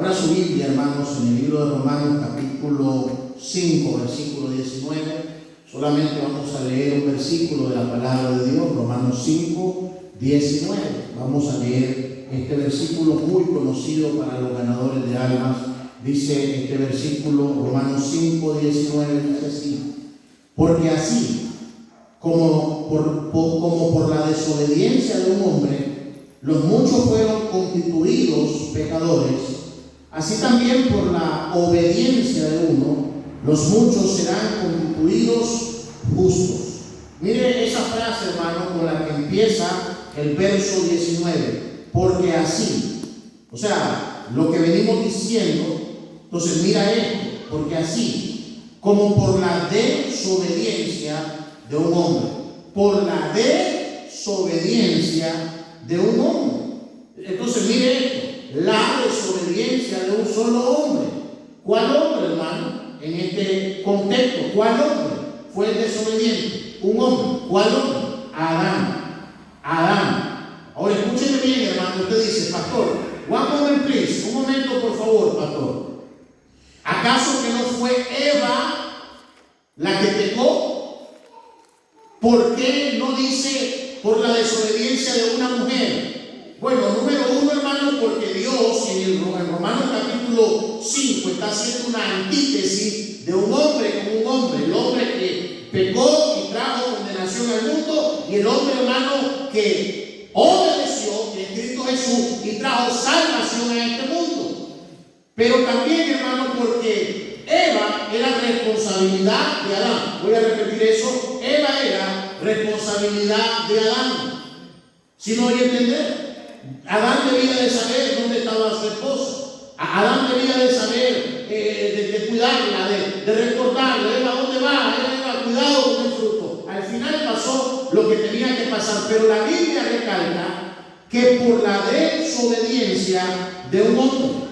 Abra su Biblia, hermanos, en el libro de Romanos, capítulo 5, versículo 19. Solamente vamos a leer un versículo de la palabra de Dios, Romanos 5, 19. Vamos a leer este versículo muy conocido para los ganadores de almas. Dice este versículo, Romanos 5, 19, dice así: porque así como por la desobediencia de un hombre los muchos fueron constituidos pecadores, así también por la obediencia de uno los muchos serán constituidos justos. Mire esa frase, hermano, con la que empieza el verso 19. Porque así, o sea, lo que venimos diciendo. Entonces mira esto: porque así como por la desobediencia de un hombre, por la desobediencia de un hombre. Entonces mire esto: la desobediencia de un solo hombre. ¿Cuál hombre, hermano? En este contexto, ¿cuál hombre fue el desobediente? Un hombre. ¿Cuál hombre? Adán. Ahora escúcheme bien, hermano. Usted dice: pastor, one moment please, un momento por favor, pastor. ¿Acaso que no fue Eva la que pecó? ¿Por qué no dice por la desobediencia de una mujer? Bueno, número uno, hermano, porque Dios en Romanos capítulo 5 está haciendo una antítesis de un hombre con un hombre. El hombre que pecó y trajo condenación al mundo, y el hombre, hermano, que obedeció, que es Cristo Jesús, y trajo salvación a este mundo. Pero también, hermano, porque Eva era responsabilidad de Adán. Voy a repetir eso: Eva era responsabilidad de Adán. Si no voy a entender, Adán debía de saber dónde estaba su esposa. Adán debía de saber, de cuidarla, de recordarla. Eva, ¿dónde va? Eva, cuidado con el fruto. Al final pasó lo que tenía que pasar. Pero la Biblia recalca que por la desobediencia de un hombre.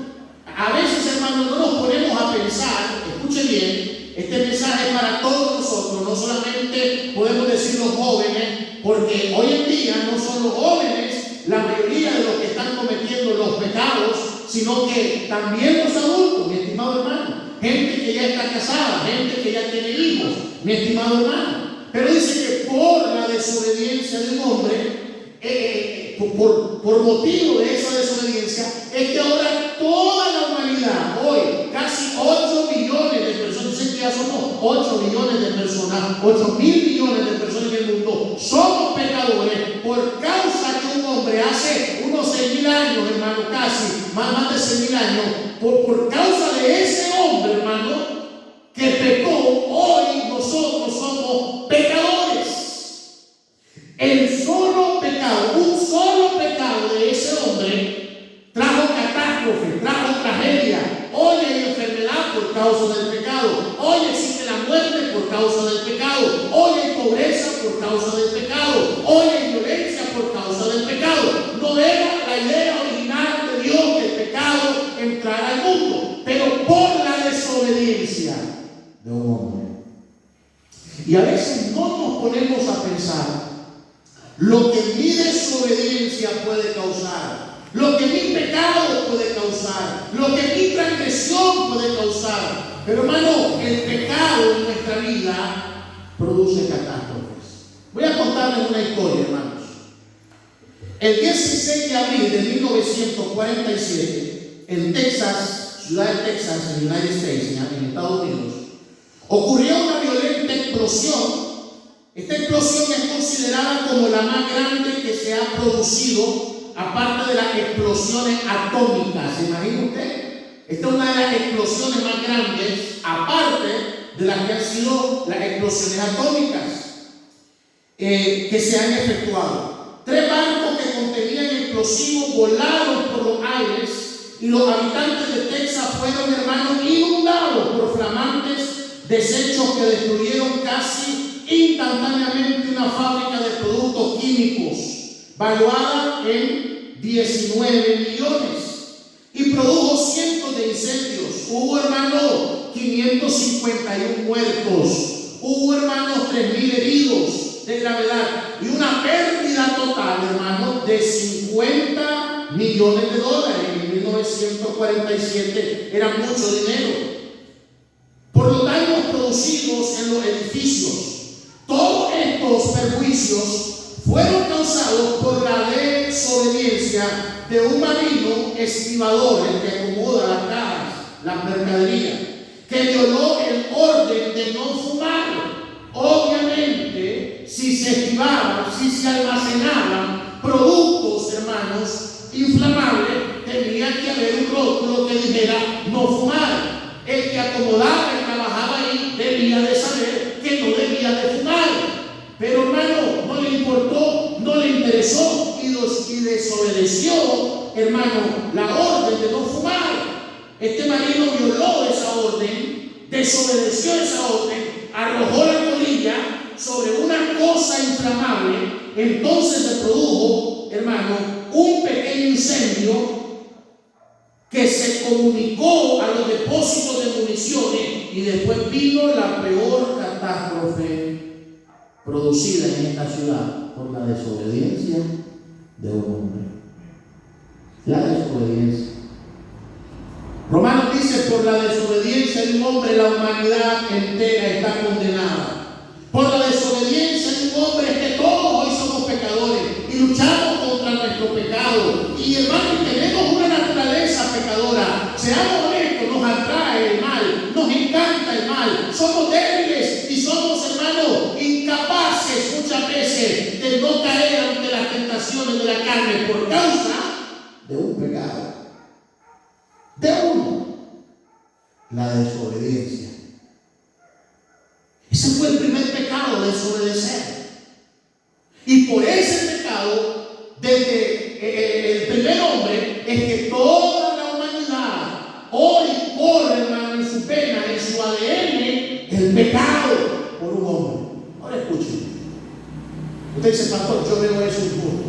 A veces, hermano, no nos ponemos a pensar. Escuche bien, este mensaje es para todos nosotros. No solamente podemos decir los jóvenes, porque hoy en día no son los jóvenes la mayoría de los que están cometiendo los pecados, sino que también los adultos, mi estimado hermano. Gente que ya está casada, gente que ya tiene hijos, mi estimado hermano. Pero dice que por la desobediencia de un hombre, por motivo de esa desobediencia, es que ahora toda la humanidad, hoy, casi 8 millones de personas, dicen que ya somos 8 millones de personas, 8.000 millones de personas en el mundo, somos pecadores por causa que un hombre hace unos 6.000 años, hermano, casi, más de 6.000 años, por causa de ese hombre, hermano, que pecó, hoy nosotros somos pecadores. El solo pecado, un solo pecado de ese hombre trajo catástrofe, trajo tragedia. Hoy hay enfermedad por causa del pecado. Hoy existe la muerte por causa del pecado. Hoy hay pobreza por causa del pecado. Hoy hay violencia por causa del pecado. No era la idea original de Dios que el pecado entrara al mundo, pero por la desobediencia de un hombre. Y a veces no nos ponemos a pensar lo que mi desobediencia puede causar, lo que mi pecado puede causar, lo que mi transgresión puede causar. Pero hermano, el pecado en nuestra vida produce catástrofes. Voy a contarles una historia, hermanos. El 16 de abril de 1947, en Texas, ciudad de Texas, en United States, en Estados Unidos, ocurrió una violenta explosión. Esta explosión es considerada como la más grande que se ha producido, aparte de las explosiones atómicas. ¿Se imagina usted? Esta es una de las explosiones más grandes, aparte de las que han sido las explosiones atómicas que se han efectuado. 3 barcos que contenían explosivos volaron por los aires y los habitantes de Texas fueron, hermanos, inundados por flamantes desechos que destruyeron casi instantáneamente una fábrica de productos químicos valuada en 19 millones y produjo cientos de incendios. Hubo, hermano, 551 muertos, hubo, hermanos, 3.000 heridos de gravedad y una pérdida total, hermano, de 50 millones de dólares. En en 1947 era mucho dinero. Por los daños producidos en los edificios, todos estos perjuicios fueron causados por la desobediencia de un marino estibador, el que acomoda las cajas, las mercaderías, que violó el orden de no fumar. Obviamente, si se estibaba, si se almacenaban productos, hermanos, inflamables, tenía que haber un rótulo que dijera no fumar. El que acomodaba y trabajaba ahí debía de saber que no debía de fumar. Pero hermano, no le importó, no le interesó y desobedeció, hermano, la orden de no fumar. Este marino violó esa orden, desobedeció esa orden, arrojó la colilla sobre una cosa inflamable. Entonces se produjo, hermano, un pequeño incendio que se comunicó a los depósitos de municiones, y después vino la peor catástrofe producida en esta ciudad por la desobediencia de un hombre. La desobediencia. Romanos dice: por la desobediencia de un hombre la humanidad entera está condenada. Por la desobediencia de un hombre es que todos hoy somos pecadores y luchamos contra nuestro pecado. Y hermanos, tenemos una naturaleza pecadora. Seamos honestos, nos atrae el mal, nos encanta el mal. Somos débiles y somos, hermanos, incapaces muchas veces de no caer ante las tentaciones de la carne por causa de un pecado. De uno, la desobediencia. Ese fue el primer pecado, desobedecer. Y por ese pecado, desde el primer hombre, es que toda la humanidad hoy corre, hermano, en su pena, en su ADN, el pecado por un hombre. Ahora escuchen. Usted dice: pastor, yo veo eso injusto.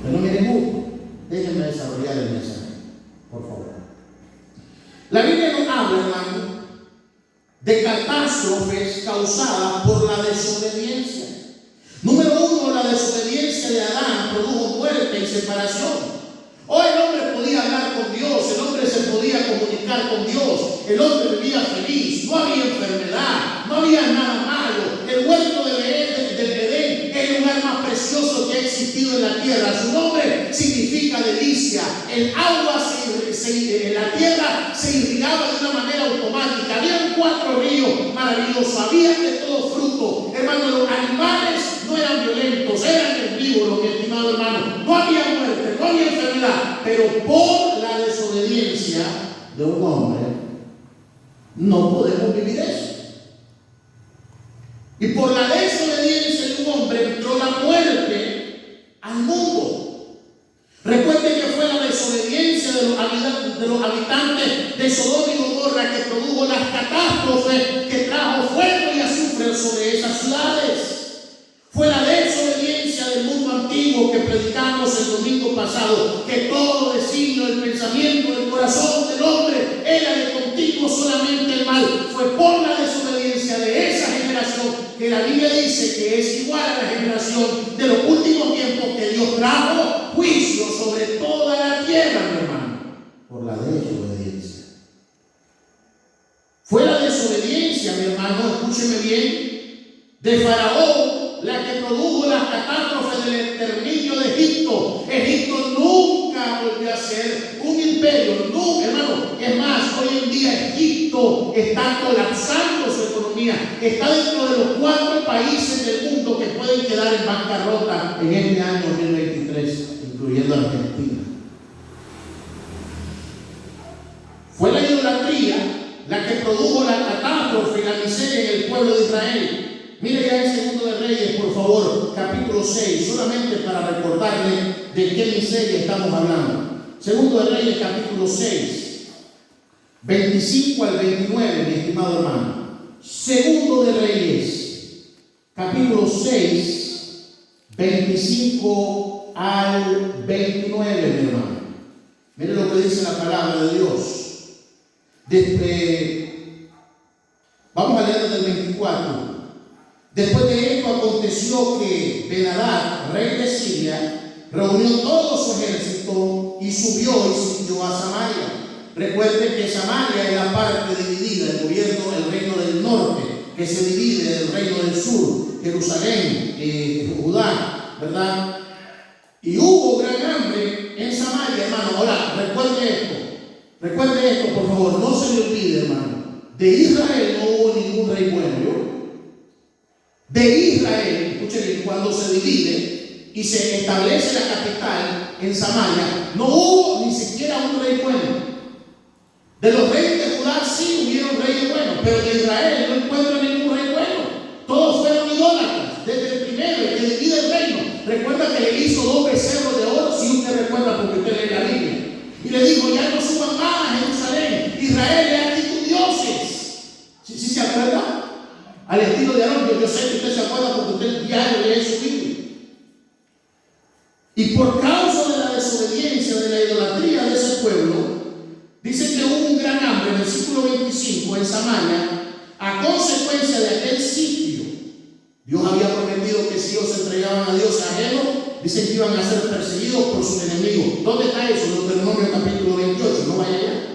Pero no miren injusto. Déjenme desarrollar el mensaje, por favor. La Biblia nos habla, hermano, de catástrofes causadas por la desobediencia. Número uno, la desobediencia de Adán produjo muerte y separación. Hoy el hombre podía hablar con Dios, el hombre se podía comunicar con Dios, el hombre vivía feliz, no había enfermedad, no había nada malo. El huerto del Edén es el lugar más precioso que ha existido en la tierra. Su nombre significa delicia. El agua, la tierra se irrigaba de una manera automática. Habían 4 ríos maravillosos, había de todo fruto. Hermano, los animales no eran violentos, eran herbívoros, mi estimado hermano. No había muerte, no había enfermedad, pero por la desobediencia de un hombre no podemos vivir eso. Y por la desobediencia de un hombre entró la muerte al mundo. Recuerden que fue la desobediencia de los habitantes de Sodoma y Gomorra que produjo las catástrofes que trajo fuego y azufre sobre esas ciudades. Fue la desobediencia del mundo antiguo que predicamos el domingo pasado, que todo designio del pensamiento del corazón del hombre era de continuo solamente el mal. Fue por la desobediencia de esa generación que la Biblia dice que es igual a la generación de los últimos tiempos, que Dios trajo juicio sobre toda la tierra, mi hermano, por la desobediencia. Fue la desobediencia, mi hermano, escúcheme bien, de Faraón la que produjo las catástrofes del exterminio de Egipto. Egipto nunca volvió a ser un imperio, nunca, hermano. Es más, hoy en día Egipto está colapsando su economía, está dentro de los 4 países del mundo que pueden quedar en bancarrota en este año 2023, incluyendo Argentina. Fue la idolatría la que produjo la catástrofe y la miseria en el pueblo de Israel. Mire ya en Segundo de Reyes, por favor, capítulo 6, solamente para recordarle de qué miseria estamos hablando. Segundo de Reyes, capítulo 6, 25 al 29, mi estimado hermano. Segundo de Reyes, capítulo 6, 25 al 29, mi hermano. Mire lo que dice la palabra de Dios. Vamos a leer desde el 24. Después de esto aconteció que Ben-Hadad, rey de Siria, reunió todo su ejército y subió y sitió a Samaria. Recuerde que Samaria es la parte dividida, el gobierno, el reino del norte, que se divide del reino del sur, Jerusalén, Judá, ¿verdad? Y hubo gran hambre en Samaria, hermano. Ahora, recuerde esto, por favor, no se le olvide, hermano. De Israel no hubo ningún rey bueno, ¿yo? De Israel, escuchen bien, cuando se divide y se establece la capital en Samaria, no hubo ni siquiera un rey bueno. De los reyes de Judá sí hubieron reyes buenos, pero de Israel no encuentro ningún rey bueno. Todos fueron idólatras, desde el primero, el que divide el reino. Recuerda que le hizo 2 becerros de oro, si usted recuerda porque usted lee la Biblia. Y le dijo, ya no suban más a Jerusalén. Israel, he aquí tus dioses. ¿Sí se acuerda? Al estilo de Aarón, yo sé que usted se acuerda porque usted diario lee su Biblia. Y por causa de la desobediencia, de la idolatría de ese pueblo, dice que hubo un gran hambre, versículo 25, en Samaria, a consecuencia de aquel sitio. Dios había prometido que si ellos se entregaban a Dios ajeno, dicen que iban a ser perseguidos por sus enemigos. ¿Dónde está eso? Deuteronomio capítulo 28, no vaya allá.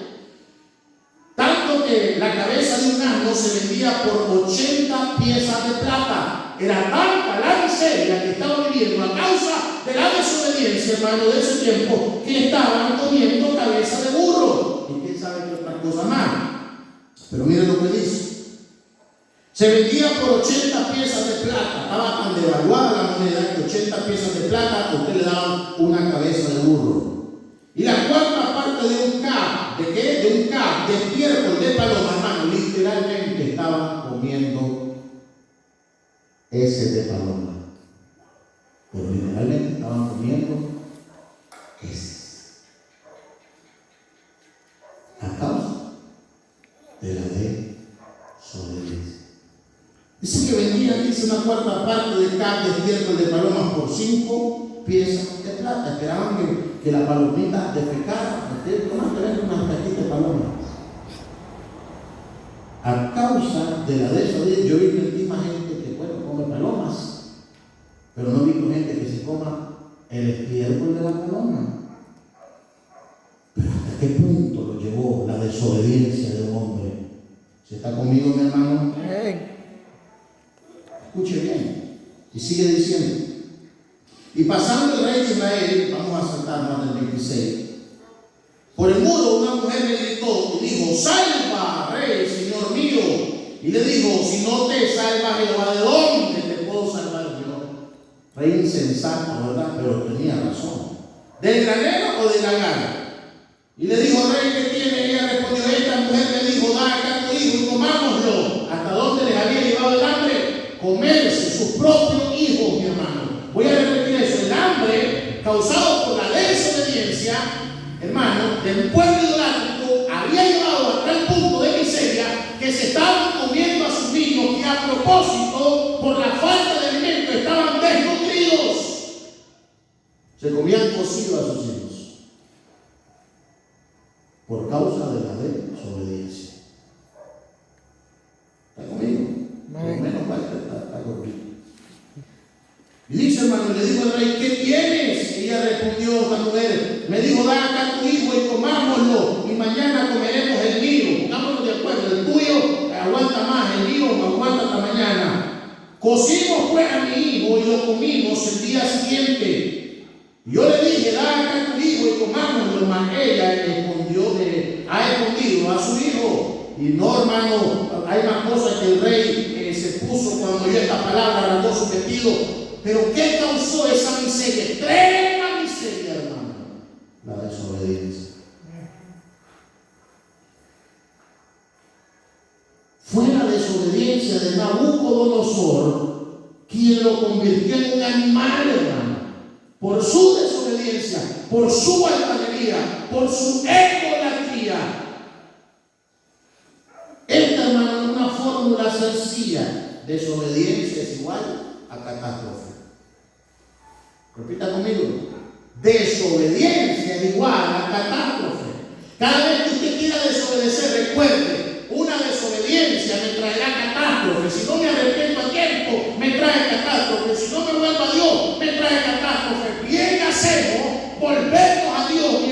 Tanto que la cabeza de un asno se vendía por 80 piezas de plata. Era tanta la miseria que estaban viviendo a causa de la desobediencia, hermano, de ese tiempo, que estaban comiendo cabeza de burro. Y quién sabe qué otra cosa más. Pero miren lo que dice. Se vendía por 80 piezas de plata. Estaba tan devaluada la moneda que 80 piezas de plata a usted le daban una cabeza de burro. Y la cuarta parte de un cap, ¿de qué? De un cap, de estiércol, de paloma, hermano, literalmente estaban comiendo ese de paloma. Pero literalmente estaban comiendo ese. A causa de la desobediencia. Dice que vendían, dice, una cuarta parte del cap de estiércol de palomas por 5 piezas de plata. Esperaban que la palomita defecara. Nomás que ven unas cajitas de palomas. A causa de la desobediencia, yo vi más gente que, bueno, come palomas, pero no he visto gente que se coma el estiércol de la paloma. Pero ¿hasta qué punto lo llevó la desobediencia de un hombre? ¿Se está conmigo, mi hermano? Escuche bien. Y sigue diciendo. Y pasando el rey de Israel, vamos a saltar más del 26. Por el muro una mujer le gritó y dijo, salva, rey, señor mío. Y le dijo, si no te salva Jehová, ¿de dónde te puedo salvar yo? Rey insensato, ¿verdad? Pero tenía razón. ¿Del granero o de la gana? Y le dijo, rey, ¿qué tiene? Ella respondió, esta mujer me dijo, da acá a tu hijo y comámoslo. ¿Hasta dónde les había llevado el hambre? Comerse sus propios hijos, mi hermano. Voy a repetir eso. El hambre causado por la desobediencia, hermano, del pueblo idolátrico había llevado a tal punto de miseria que se estaban comiendo a sus niños, que a propósito, por la falta de alimento, estaban desnutridos. Se comían cocido a sus hijos por causa de la desobediencia. ¿Está conmigo? Por lo menos está conmigo. Y dice, hermano, le dijo al rey, ¿qué tienes? Ella respondió, esta mujer, me dijo, da acá tu hijo y comámoslo, y mañana comeremos el mío. Pongámonos de acuerdo, el tuyo aguanta más, el mío aguanta hasta mañana. Cocimos pues a mi hijo y lo comimos el día siguiente. Yo le dije, da acá tu hijo y comámoslo, mas ella ha escondido a su hijo. Y no, hermano, hay más cosas que el rey se puso cuando oyó esta palabra, rasgó su vestido. Pero ¿qué causó esa miseria? Extrema miseria, hermano. La desobediencia. Fue la desobediencia de Nabucodonosor quien lo convirtió en un animal, hermano. Por su desobediencia, por su altanería, por su egolatría. Esta, hermano, es una fórmula sencilla. Desobediencia es igual a catástrofe. Repita conmigo. Desobediencia es igual a catástrofe. Cada vez que usted quiera desobedecer, recuerde, una desobediencia me traerá catástrofe. Si no me arrepiento a tiempo, me trae catástrofe. Si no me vuelvo a Dios, me trae catástrofe. Bien hacemos volvernos a Dios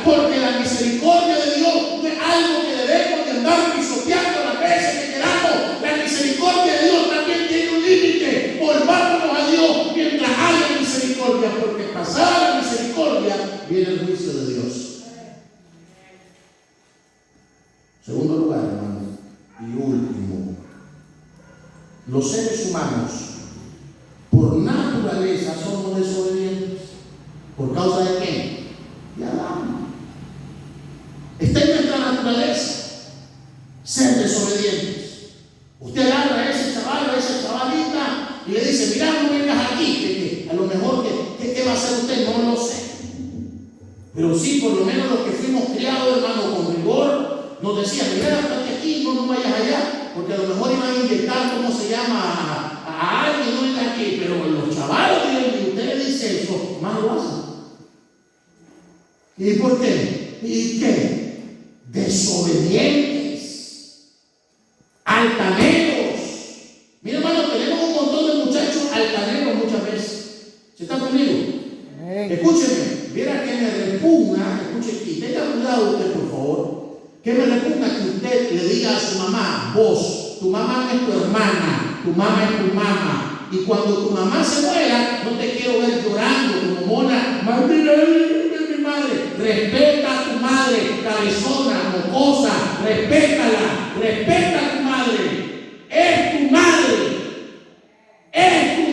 porque la misericordia de Dios no es algo que debemos de andar pisoteando las veces que queramos. La misericordia de Dios también tiene un límite. Volvámonos a Dios mientras haya misericordia, porque pasada la misericordia viene el juicio de Dios. Segundo lugar, hermano, y último, los seres humanos por naturaleza somos desobedientes. ¿Por causa de quién? De Adán. Está en nuestra naturaleza ser desobedientes. Usted agarra a ese chaval o a esa chavalita y le dice: mira, no vengas aquí, que a lo mejor ¿qué va a hacer usted? No lo sé. Pero sí, por lo menos los que fuimos criados, hermano, con rigor, nos decían: mira, estate aquí, no vayas allá, porque a lo mejor iban a inyectar, ¿cómo se llama?, a alguien, no está aquí. Pero los chavales, y usted le dice eso, más lo hacen. ¿Y por qué? ¿Y qué? Desobedientes, altaneros. Mira, hermano, tenemos un montón de muchachos altaneros muchas veces. ¿Se está conmigo? Escúcheme, viera que me repugna, escuche aquí, tenga cuidado usted, por favor, que me repugna que usted le diga a su mamá: vos, tu mamá es tu hermana, tu mamá es tu mamá, y cuando tu mamá se muera, no te quiero ver llorando como mona. Madre, respeta a tu madre, cabezona, mocosa, respétala, respeta a tu madre. Es tu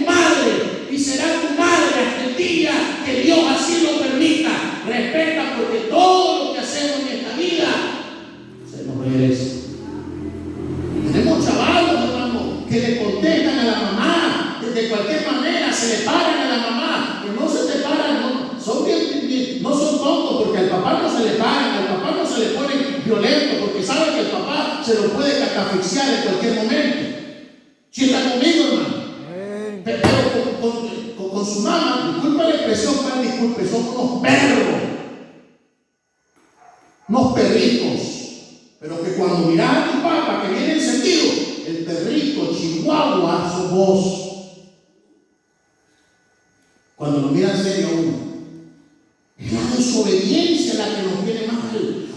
madre, y será tu madre hasta el día que Dios así lo permita. Respeta, porque todo lo que hacemos en esta vida se nos merece. Tenemos chavalos, hermano, que le contestan a la mamá de cualquier manera, se le paran a la mamá, que no se te paran, no son tontos, porque al papá no se le paran, al papá no se le pone violento, porque sabe que el papá se lo puede catafixiar en cualquier momento. Si está conmigo, hermano. Pero con su mamá, disculpa la expresión, pero disculpe, son unos perros, unos perritos. Pero que cuando miras a tu papá que viene encendido, el perrito chihuahua sos vos. Cuando lo miran serio a uno, es la desobediencia la que nos tiene mal.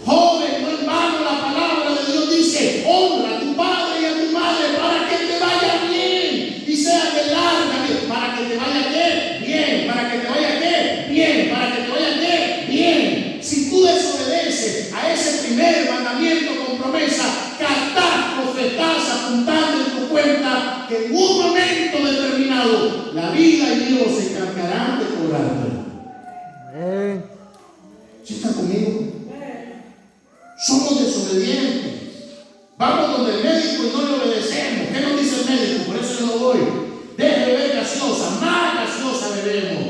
Joven, no en vano la palabra de Dios dice: honra a tu padre y a tu madre para que te vaya bien y sea de larga vida. ¿Para que te vaya qué? Bien. ¿Para que te vaya qué? Bien. ¿Para que te vaya qué? Bien. Si tú desobedeces a ese primer mandamiento con promesa, catástrofe estás apuntando en tu cuenta, que en un momento determinado la vida y Dios se encargarán de cobrarte. ¿Sí está conmigo? Somos desobedientes. Vamos donde el médico y no le obedecemos. ¿Qué nos dice el médico? Por eso yo no voy. Deje de beber gaseosa, más gaseosa bebemos.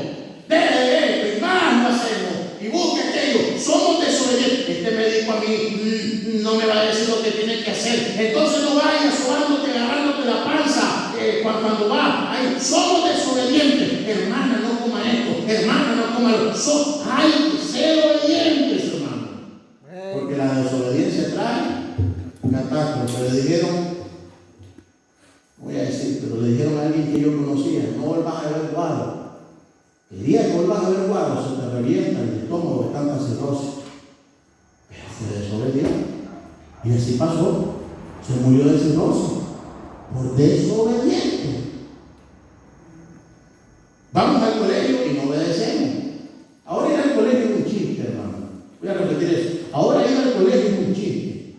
Deje de esto y más lo hacemos. Y busque aquello. Somos desobedientes. Este médico a mí no me va a decir lo que tiene que hacer. Entonces no vayas sobándote, agarrándote la panza cuando va. Ay, somos desobedientes. Hermana, no coma esto. Hermana, no coma lo. Hay que ser obedientes, hermano. Porque la desobediencia trae catástrofe. Le dijeron, voy a decir, pero le dijeron a alguien que yo conocía: no vuelvas a beber guaro. El día que vuelvas a beber guaro se te revienta el estómago de tanta cirrosis. Pero fue desobediente. Y así pasó. Se murió de cirrosis por desobediente. Vamos al colegio y no obedecemos. Ahora ir al colegio es un chiste, hermano. Voy a repetir eso. Ahora ir al colegio es un chiste.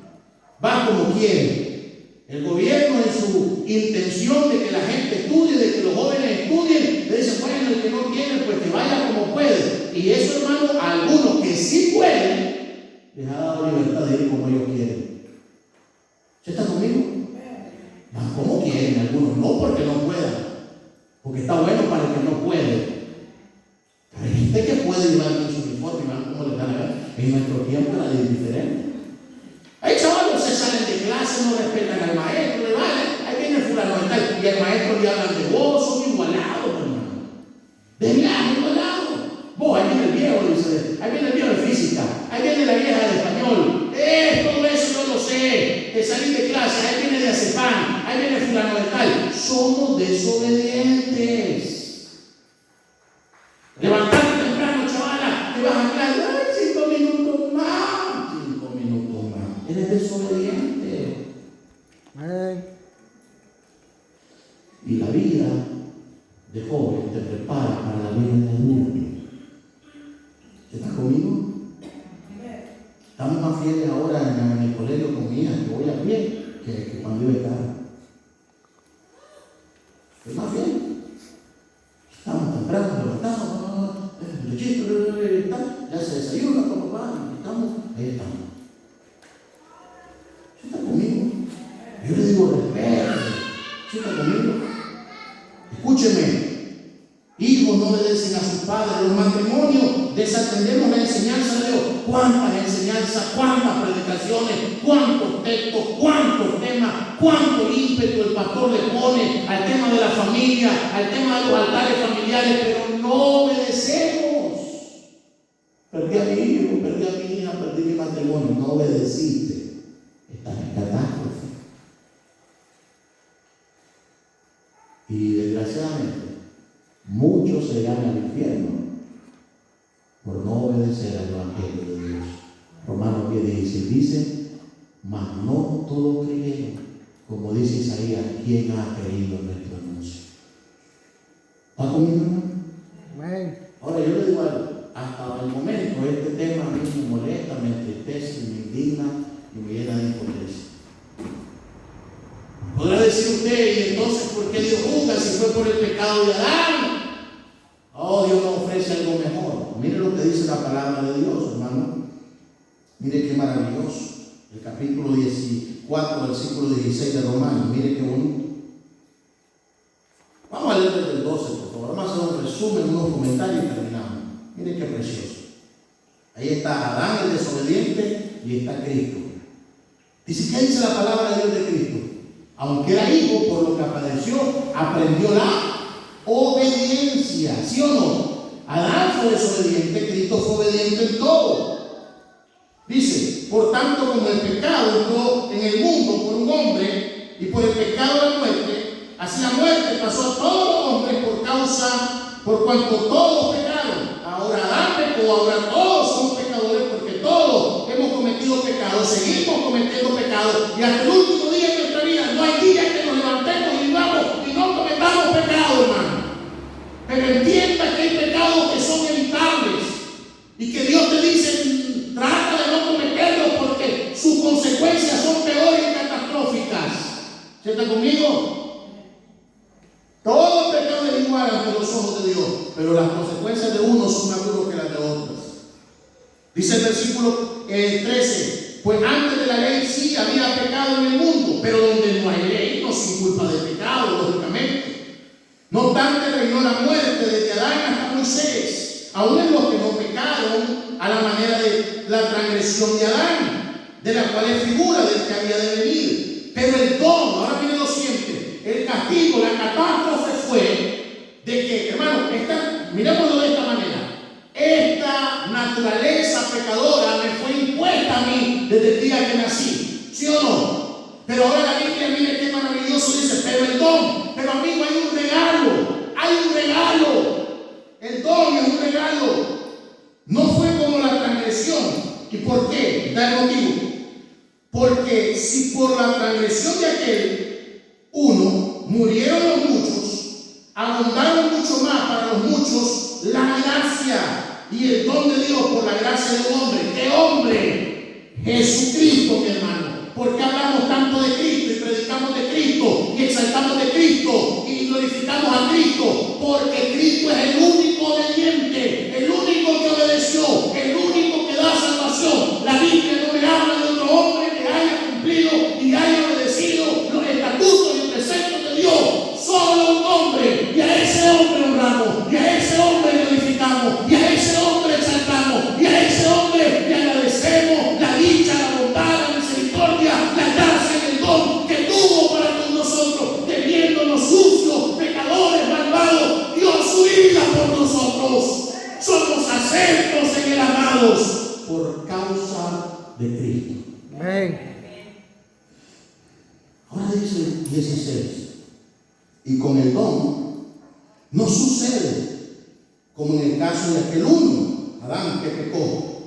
Va como quiere. El gobierno, en su intención de que la gente estudie, de que los jóvenes estudien, le dice: bueno, el que no tiene, pues que vaya como puede. Y eso, hermano, a algunos que sí pueden, les ha dado libertad de ir como ellos quieren. ¿Se está conmigo? Van como quieren algunos, no porque no puedan, porque está bueno para el que no puede. Pero hay gente que puede llevar bien su uniforme y van como les da la gana. En nuestro tiempo era diferente. Hay chavales que se salen de clase, no respetan al maestro, le vale, ahí viene el fulano de tal, y al maestro le hablan de vos, son igualados, hermano. De viaje, igualados. Vos, ahí viene el viejo, dice, ahí viene el viejo de física, ahí viene la vieja de español. Todo eso yo lo sé, de salir de clase, ahí viene de Acepán, ahí viene el fulano de tal. Somos desobedientes. Levantarte temprano, chavala, te vas a clase, 5 minutos Estamos más fieles ahora en el colegio con mi hija, que voy a pie, que cuando iba en carro. Es más fiel. Estamos temprano, levantamos, ya se desayuna con papá, y estamos, ahí estamos. ¿Sí está conmigo? Yo le digo respeto. ¿Sí está conmigo? Escúcheme. Hijos no obedecen a sus padres. Los matrimonios desatendemos la enseñanza de Dios. ¿Cuántas enseñanzas, cuántas predicaciones, cuántos textos, cuántos temas, cuánto ímpetu el pastor le pone al tema de la familia, al tema de los altares familiares, pero no obedecemos? Perdí a mi hijo, perdí a mi hija, perdí mi matrimonio. No obedeciste. Estás en catástrofe. Y desgraciadamente, muchos se irán al infierno por no obedecer al Evangelio de Dios. Romanos 10:16 dice: mas no todos creyeron, como dice Isaías, ¿quién ha creído en nuestro anuncio? ¿Está conmigo, hermano? Amén. Ahora yo le digo algo, hasta el momento este tema a mí me molesta, me entristece, me indigna y me llena de impotencia. Podrá decir usted: ¿y entonces por qué Dios juzga si fue por el pecado de Adán? Oh, Dios nos ofrece algo mejor. Mire lo que dice la palabra de Dios, hermano. Mire qué maravilloso. El capítulo 14, versículo 16 de Romanos. Mire qué bonito. Vamos a leer desde el 12, por favor. Vamos a hacer un resumen, unos comentarios y terminamos. Mire qué precioso. Ahí está Adán, el desobediente, y está Cristo. Dice, ¿qué dice la palabra de Dios de Cristo? Aunque era hijo, por lo que padeció, aprendió la obediencia. ¿Sí o no? Adán fue desobediente, Cristo fue obediente en todo. Dice, por tanto, como el pecado entró en el mundo por un hombre, y por el pecado la muerte, así la muerte pasó a todos los hombres por cuanto todos pecaron. Ahora Adán pecó, ahora todos somos pecadores, porque todos hemos cometido pecados, seguimos cometiendo pecados, y hasta el último día de nuestra vida no hay día que nos levantemos y vivamos y no cometamos pecado, hermano. Pero entienda que hay pecados que son evitables y que Dios te dice: trata de no cometerlos porque sus consecuencias son peores y catastróficas. ¿Se está conmigo? Todo pecado es igual ante los ojos de Dios, pero las consecuencias de unos son más duras que las de otros. Dice el versículo 13: pues antes de la ley sí había pecado en el mundo, pero donde no hay ley, no sin culpa de pecado, lógicamente. No obstante, reinó la muerte desde Adán hasta Moisés, aún en los que no pecaron a la manera de la transgresión de Adán, de la cual es figura del que había de venir. Pero el don, ahora viene lo siguiente, el castigo, la catástrofe fue de que, hermano, miremoslo de esta manera: esta naturaleza pecadora me fue impuesta a mí desde el día que nací, ¿sí o no? Pero ahora la Biblia, mire qué maravilloso dice: pero el don, pero amigo, hay un regalo, el don es un regalo, no fue como la transgresión. ¿Y por qué? Da el motivo. Porque si por la transgresión de aquel uno murieron los muchos, abundaron mucho más para los muchos la gracia y el don de Dios por la gracia de un hombre. ¿Qué hombre? Jesucristo, mi hermano. ¿Por qué hablamos tanto de Cristo y predicamos de Cristo y exaltamos de Cristo y glorificamos a Cristo? Porque Cristo es el único obediente, el único que obedeció, el único que da salvación. La Biblia no me habla de otro hombre que haya cumplido y haya obedecido los estatutos y preceptos de Dios. Solo un hombre, y a ese hombre honramos, y a ese hombre glorificamos, y a ese hombre exaltamos, y a ese hombre le agradecemos la dicha, la bondad, la misericordia, la gracia y el don que tuvo para con nosotros, teniéndonos sucios, pecadores, malvados. Dio su vida por nosotros. Somos aceptos en el amados por causa de Cristo. Amén. Ahora dice 16: y con el don no sucede como en el caso de aquel uno, Adán, que pecó,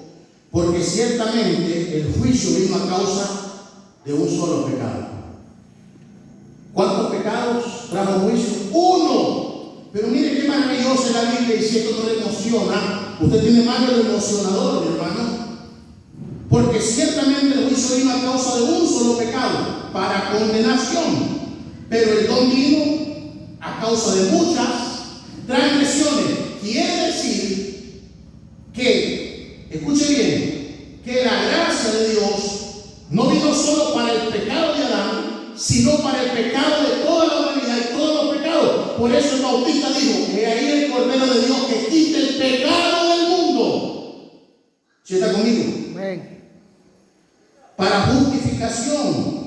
porque ciertamente el juicio vino a causa de un solo pecado. ¿Cuántos pecados trajo juicio? Uno. Pero mire qué maravillosa es la Biblia, y si esto no le emociona, usted tiene más de lo emocionador, mi hermano. Porque ciertamente el juicio vino a causa de un solo pecado, para condenación. Pero el don vino a causa de muchas transgresiones. Quiere decir que, escuche bien, que la gracia de Dios no vino solo para el pecado de Adán, sino para el pecado de toda la humanidad y todos los pecados. Por eso el Bautista dijo: he ahí el Cordero de Dios que quita el pecado del mundo. ¿Sí está conmigo? Amén. Para justificación.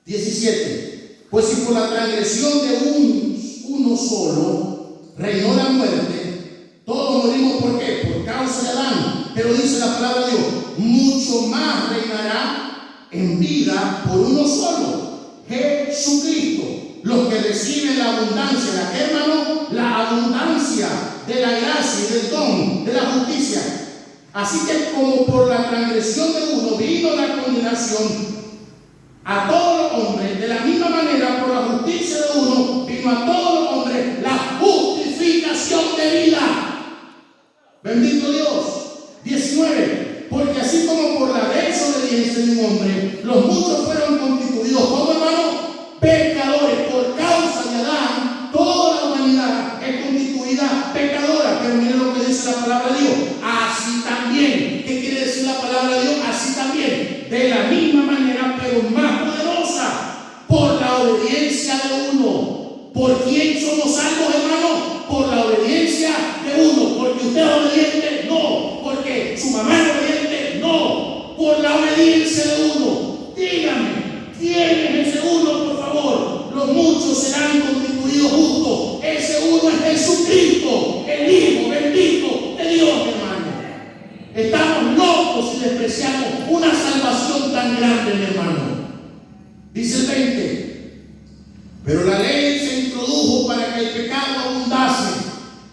17. Pues si por la transgresión de uno solo reinó la muerte, todos morimos. ¿Por qué? Por causa de Adán. Pero dice la palabra de Dios: mucho más reinará en vida por uno solo, Jesucristo. Los que reciben la abundancia, ¿la qué, hermano? La abundancia de la gracia y del don de la justicia. Así que como por la transgresión de uno vino la condenación a todos los hombres, de la misma manera por la justicia de uno vino a todos los hombres la justificación de vida. Bendito Dios. 19. Porque así como por la desobediencia de un hombre los muchos fueron constituidos como, hermano, pecadores por causa de Adán, toda la humanidad es constituida pecadora. Pero miren lo que dice la palabra de Dios: así también. ¿Qué quiere decir la palabra de Dios? Así también, de la misma manera, pero más poderosa, por la obediencia de uno. ¿Por quién somos salvos, hermano? Por la obediencia de uno. Porque usted es obediente, no. Porque su mamá es obediente, no. Por la obediencia de uno. Dígame, ¿quién es ese uno, por favor? Los muchos serán constituidos justos. Ese uno es Jesucristo, el Hijo bendito de Dios, hermano. Estamos locos si despreciamos una salvación tan grande, mi hermano. Dice el 20. Pero la ley se introdujo para que el pecado abundase.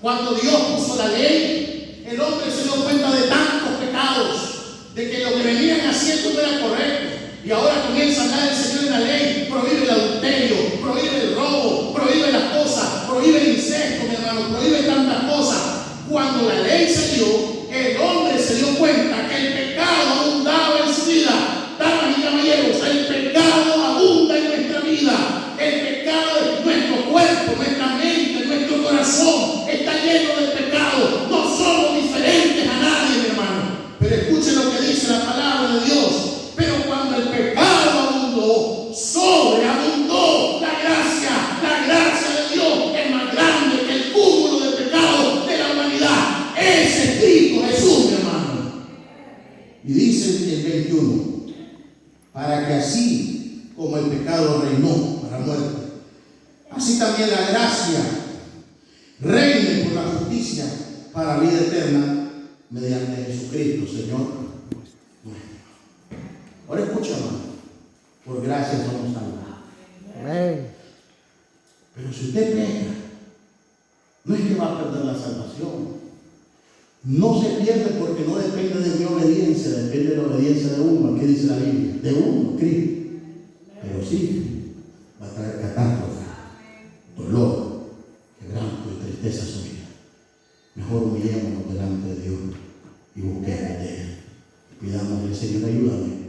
Cuando Dios puso la ley, el hombre se dio cuenta de tantos pecados, de que lo que venían haciendo no era correcto. Y ahora comienza a hablar el Señor en la ley: prohíbe el adulterio, prohíbe el robo, prohíbe las cosas, prohíbe el incesto, mi hermano, prohíbe tantas cosas. Cuando la ley se dio, el hombre se dio cuenta que el pecado abundaba en su vida. Damas y caballeros, el pecado abunda en nuestra vida. El pecado de nuestro cuerpo, nuestra mente, nuestro corazón está lleno de pecado. No somos diferentes a nadie, mi hermano. Pero escuchen lo que dice la palabra de Dios: pero cuando el pecado abundó, sobreabundó la gracia de Dios es más grande que el cúmulo de pecado de la humanidad. Ese es Cristo Jesús, mi hermano. Y dice el 21: para que así como el pecado reinó para muerte, así también la gracia reine por la justicia para vida eterna mediante Jesucristo, Señor nuestro. Ahora escucha, hermano: por gracia somos salvos. Amén. Pero si usted peca, no es que va a perder la salvación. No se pierde porque no depende de mi obediencia, depende de la obediencia de uno. ¿Qué dice la Biblia? De uno, Cristo. Pero sí, va a traer catástrofe, dolor, quebranto y tristeza a su vida. Mejor humillémonos delante de Dios y busquemos de Él. Pidámosle: Señor, ayúdame